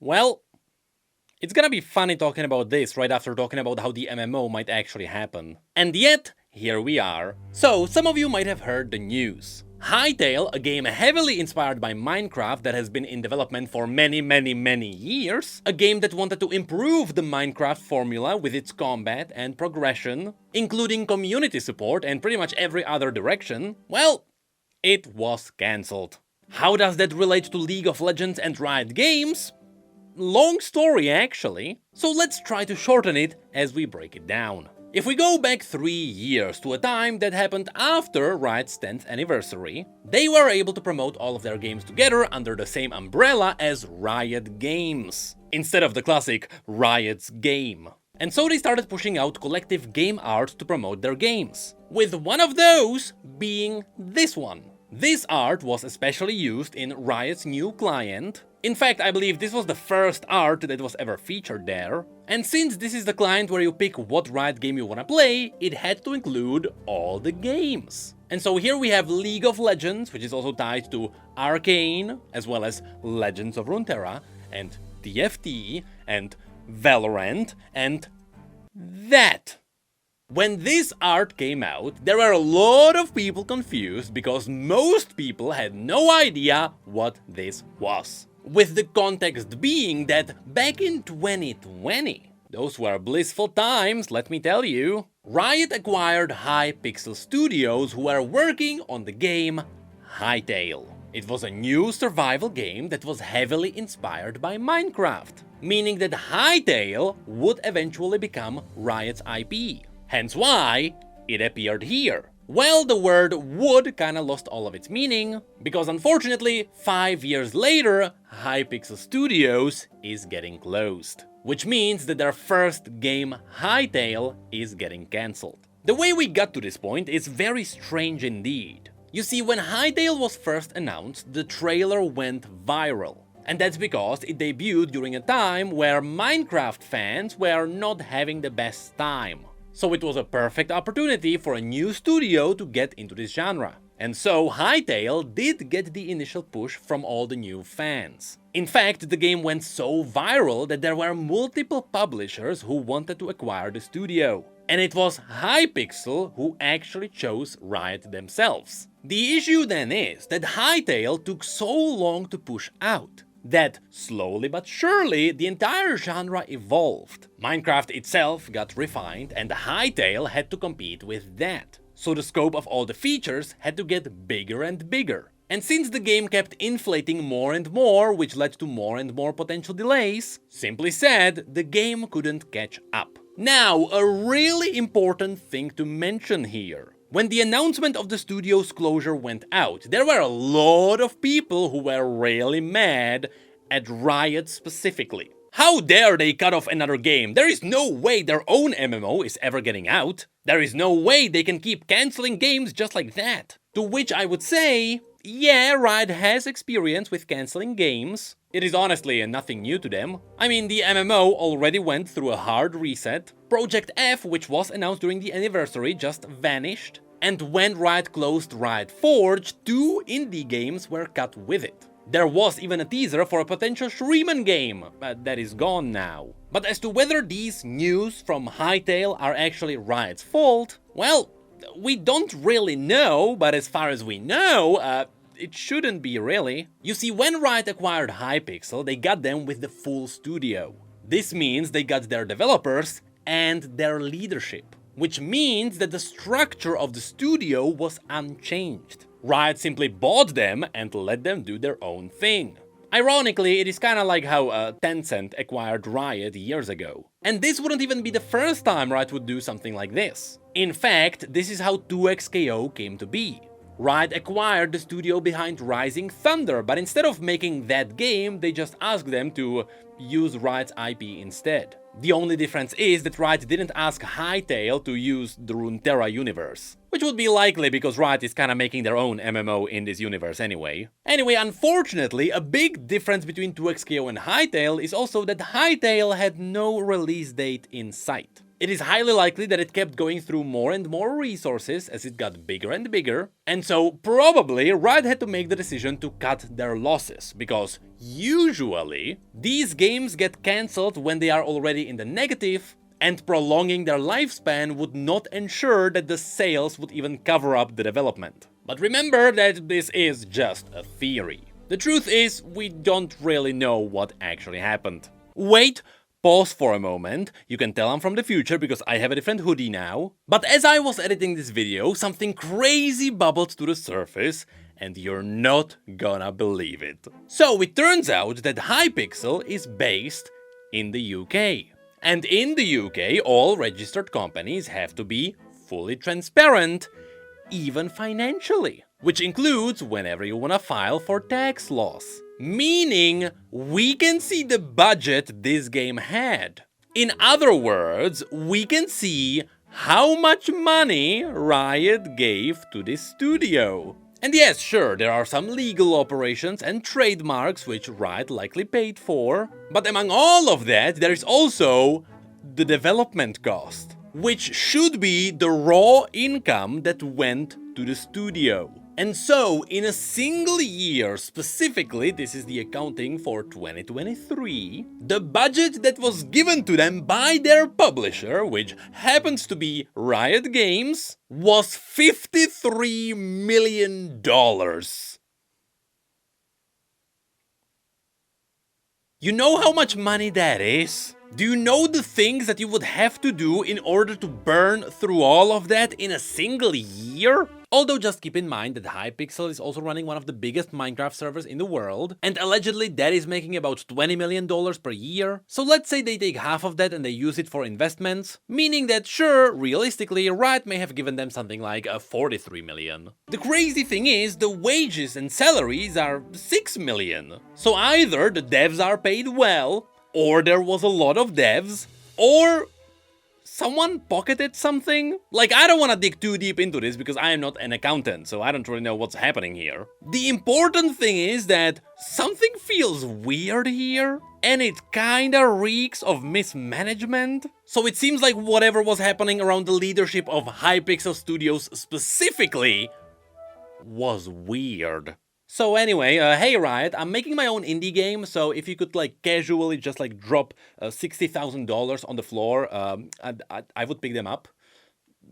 Well, it's gonna be funny talking about this right after talking about how the MMO might actually happen. And yet, here we are. So, some of you might have heard the news. Hytale, a game heavily inspired by Minecraft that has been in development for many years, a game that wanted to improve the Minecraft formula with its combat and progression, including community support and pretty much every other direction, well, it was cancelled. How does that relate to League of Legends and Riot Games? Long story actually, so let's try to shorten it as we break it down. If we go back 3 years to a time that happened after Riot's 10th anniversary, they were able to promote all of their games together under the same umbrella as Riot Games, instead of the classic Riot's Game. And so they started pushing out collective game art to promote their games, with one of those being this one. This art was especially used in Riot's new client. In fact, I believe this was the first art that was ever featured there. And since this is the client where you pick what Riot game you wanna play, it had to include all the games. And so here we have League of Legends, which is also tied to Arcane, as well as Legends of Runeterra, and TFT, and Valorant, and that. When this art came out, there were a lot of people confused because most people had no idea what this was. With the context being that back in 2020, those were blissful times, let me tell you, Riot acquired Hypixel Studios who were working on the game Hytale. It was a new survival game that was heavily inspired by Minecraft, meaning that Hytale would eventually become Riot's IP. Hence why it appeared here. Well, the word would kinda lost all of its meaning, because unfortunately, 5 years later, Hypixel Studios is getting closed. Which means that their first game, Hytale, is getting cancelled. The way we got to this point is very strange indeed. You see, when Hytale was first announced, the trailer went viral. And that's because it debuted during a time where Minecraft fans were not having the best time. So it was a perfect opportunity for a new studio to get into this genre. And so Hytale did get the initial push from all the new fans. In fact, the game went so viral that there were multiple publishers who wanted to acquire the studio. And it was Hypixel who actually chose Riot themselves. The issue then is that Hytale took so long to push out that slowly but surely the entire genre evolved. Minecraft itself got refined and Hytale had to compete with that. So the scope of all the features had to get bigger and bigger. And since the game kept inflating more and more, which led to more and more potential delays, simply said, the game couldn't catch up. Now, a really important thing to mention here. When the announcement of the studio's closure went out, there were a lot of people who were really mad at Riot specifically. How dare they cut off another game? There is no way their own MMO is ever getting out. There is no way they can keep cancelling games just like that. To which I would say, yeah, Riot has experience with cancelling games. It is honestly nothing new to them. I mean, the MMO already went through a hard reset. Project F, which was announced during the anniversary, just vanished. And when Riot closed Riot Forge, 2 indie games were cut with it. There was even a teaser for a potential Shuriman game, but that is gone now. But as to whether these news from Hytale are actually Riot's fault, well, we don't really know, but as far as we know, it shouldn't be really. You see, when Riot acquired Hypixel, they got them with the full studio. This means they got their developers and their leadership, which means that the structure of the studio was unchanged. Riot simply bought them and let them do their own thing. Ironically, it is kinda like how Tencent acquired Riot years ago. And this wouldn't even be the first time Riot would do something like this. In fact, this is how 2XKO came to be. Riot acquired the studio behind Rising Thunder, but instead of making that game, they just asked them to use Riot's IP instead. The only difference is that Riot didn't ask Hytale to use the Runeterra universe, which would be likely because Riot is kinda making their own MMO in this universe anyway. Anyway, unfortunately, a big difference between 2XKO and Hytale is also that Hytale had no release date in sight. It is highly likely that it kept going through more and more resources as it got bigger and bigger, and so probably Riot had to make the decision to cut their losses, because usually these games get cancelled when they are already in the negative, and prolonging their lifespan would not ensure that the sales would even cover up the development. But remember that this is just a theory. The truth is, we don't really know what actually happened. Wait, pause for a moment. You can tell I'm from the future because I have a different hoodie now. But as I was editing this video, something crazy bubbled to the surface, and you're not gonna believe it. So it turns out that Hypixel is based in the UK. And in the UK, all registered companies have to be fully transparent, even financially. Which includes whenever you wanna file for tax loss. Meaning, we can see the budget this game had. In other words, we can see how much money Riot gave to this studio. And yes, sure, there are some legal operations and trademarks which Riot likely paid for, but among all of that, there is also the development cost, which should be the raw income that went to the studio. And so, in a single year, specifically, this is the accounting for 2023, the budget that was given to them by their publisher, which happens to be Riot Games, was $53 million. You know how much money that is? Do you know the things that you would have to do in order to burn through all of that in a single year? Although just keep in mind that Hypixel is also running one of the biggest Minecraft servers in the world, and allegedly that is making about $20 million per year. So let's say they take half of that and they use it for investments, meaning that sure, realistically, Riot may have given them something like $43 million. The crazy thing is, the wages and salaries are $6 million. So either the devs are paid well, or there was a lot of devs, or someone pocketed something? Like, I don't want to dig too deep into this because I am not an accountant, so I don't really know what's happening here. The important thing is that something feels weird here, and it kinda reeks of mismanagement. So it seems like whatever was happening around the leadership of Hypixel Studios specifically was weird. So anyway, hey Riot, I'm making my own indie game, so if you could like casually just like drop $60,000 on the floor, I would pick them up,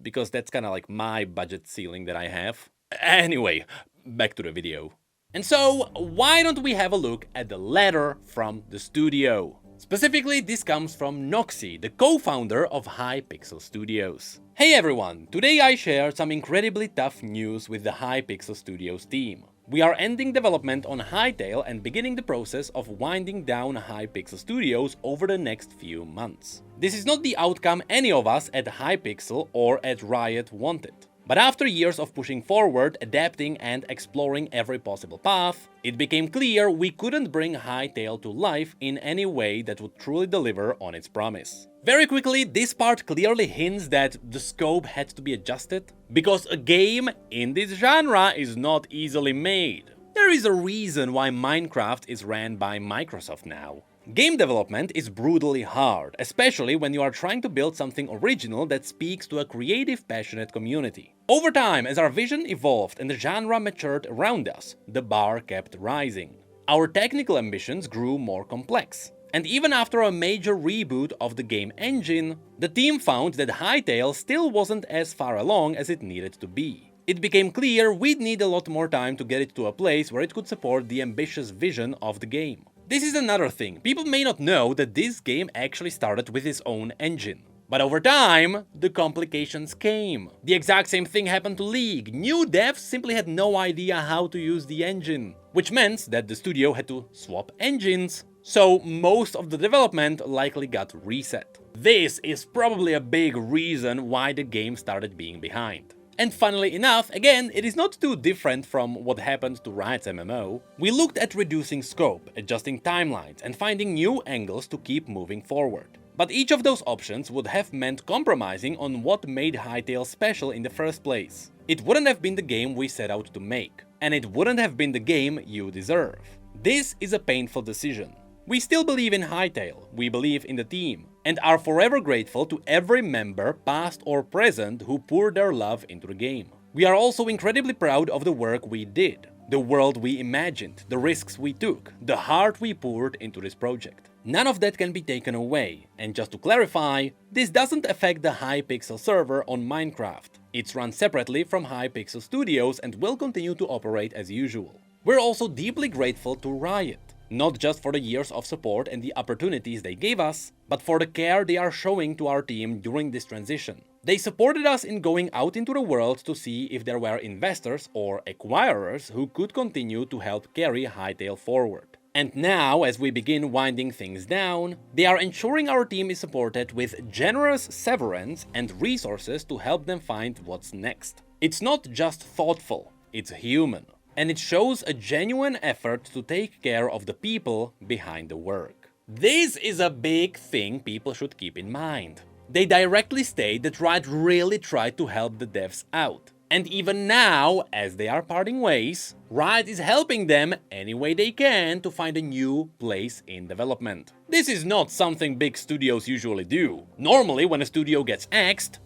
because that's kind of like my budget ceiling that I have. Anyway, back to the video. And so, why don't we have a look at the letter from the studio? Specifically, this comes from Noxy, the co-founder of Hypixel Studios. Hey everyone, today I share some incredibly tough news with the Hypixel Studios team. We are ending development on Hytale and beginning the process of winding down Hypixel Studios over the next few months. This is not the outcome any of us at Hypixel or at Riot wanted. But after years of pushing forward, adapting and exploring every possible path, it became clear we couldn't bring Hytale to life in any way that would truly deliver on its promise. Very quickly, this part clearly hints that the scope had to be adjusted, because a game in this genre is not easily made. There is a reason why Minecraft is ran by Microsoft now. Game development is brutally hard, especially when you are trying to build something original that speaks to a creative, passionate community. Over time, as our vision evolved and the genre matured around us, the bar kept rising. Our technical ambitions grew more complex. And even after a major reboot of the game engine, the team found that Hytale still wasn't as far along as it needed to be. It became clear we'd need a lot more time to get it to a place where it could support the ambitious vision of the game. This is another thing, people may not know that this game actually started with its own engine. But over time, the complications came. The exact same thing happened to League. New devs simply had no idea how to use the engine, which meant that the studio had to swap engines. So most of the development likely got reset. This is probably a big reason why the game started being behind. And funnily enough, again, it is not too different from what happened to Riot's MMO. We looked at reducing scope, adjusting timelines, and finding new angles to keep moving forward. But each of those options would have meant compromising on what made Hytale special in the first place. It wouldn't have been the game we set out to make, and it wouldn't have been the game you deserve. This is a painful decision. We still believe in Hytale, we believe in the team, and are forever grateful to every member, past or present, who poured their love into the game. We are also incredibly proud of the work we did, the world we imagined, the risks we took, the heart we poured into this project. None of that can be taken away, and just to clarify, this doesn't affect the Hypixel server on Minecraft. It's run separately from Hypixel Studios and will continue to operate as usual. We're also deeply grateful to Riot, not just for the years of support and the opportunities they gave us, but for the care they are showing to our team during this transition. They supported us in going out into the world to see if there were investors or acquirers who could continue to help carry Hytale forward. And now, as we begin winding things down, they are ensuring our team is supported with generous severance and resources to help them find what's next. It's not just thoughtful, it's human. And it shows a genuine effort to take care of the people behind the work. This is a big thing people should keep in mind. They directly state that Riot really tried to help the devs out. And even now, as they are parting ways, Riot is helping them any way they can to find a new place in development. This is not something big studios usually do. Normally, when a studio gets axed,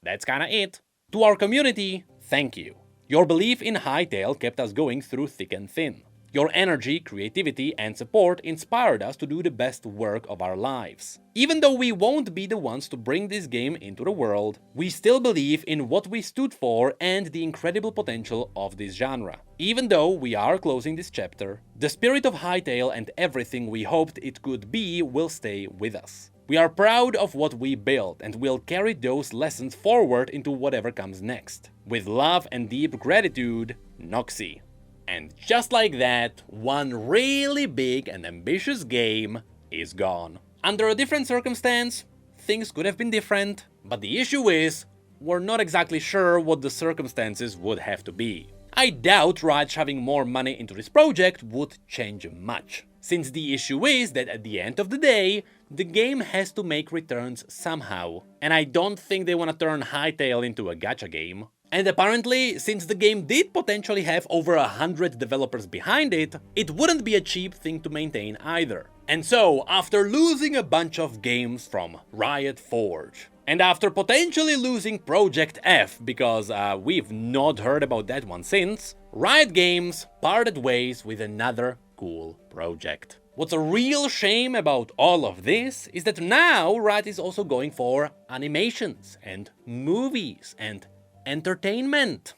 that's kinda it. To our community, thank you. Your belief in Hytale kept us going through thick and thin. Your energy, creativity, and support inspired us to do the best work of our lives. Even though we won't be the ones to bring this game into the world, we still believe in what we stood for and the incredible potential of this genre. Even though we are closing this chapter, the spirit of Hytale and everything we hoped it could be will stay with us. We are proud of what we built and will carry those lessons forward into whatever comes next. With love and deep gratitude, Noxy. And just like that, one really big and ambitious game is gone. Under a different circumstance, things could have been different, but the issue is, we're not exactly sure what the circumstances would have to be. I doubt Riot shoving more money into this project would change much, since the issue is that at the end of the day, the game has to make returns somehow, and I don't think they want to turn Hytale into a gacha game. And apparently, since the game did potentially have over 100 developers behind it, it wouldn't be a cheap thing to maintain either. And so, after losing a bunch of games from Riot Forge, and after potentially losing Project F, because we've not heard about that one since, Riot Games parted ways with another cool project. What's a real shame about all of this is that now Riot is also going for animations and movies and entertainment.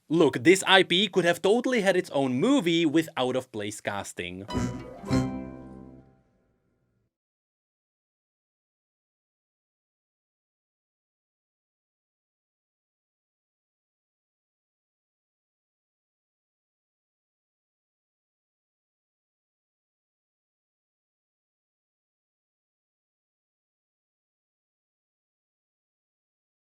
Look, this IP could have totally had its own movie with out-of-place casting.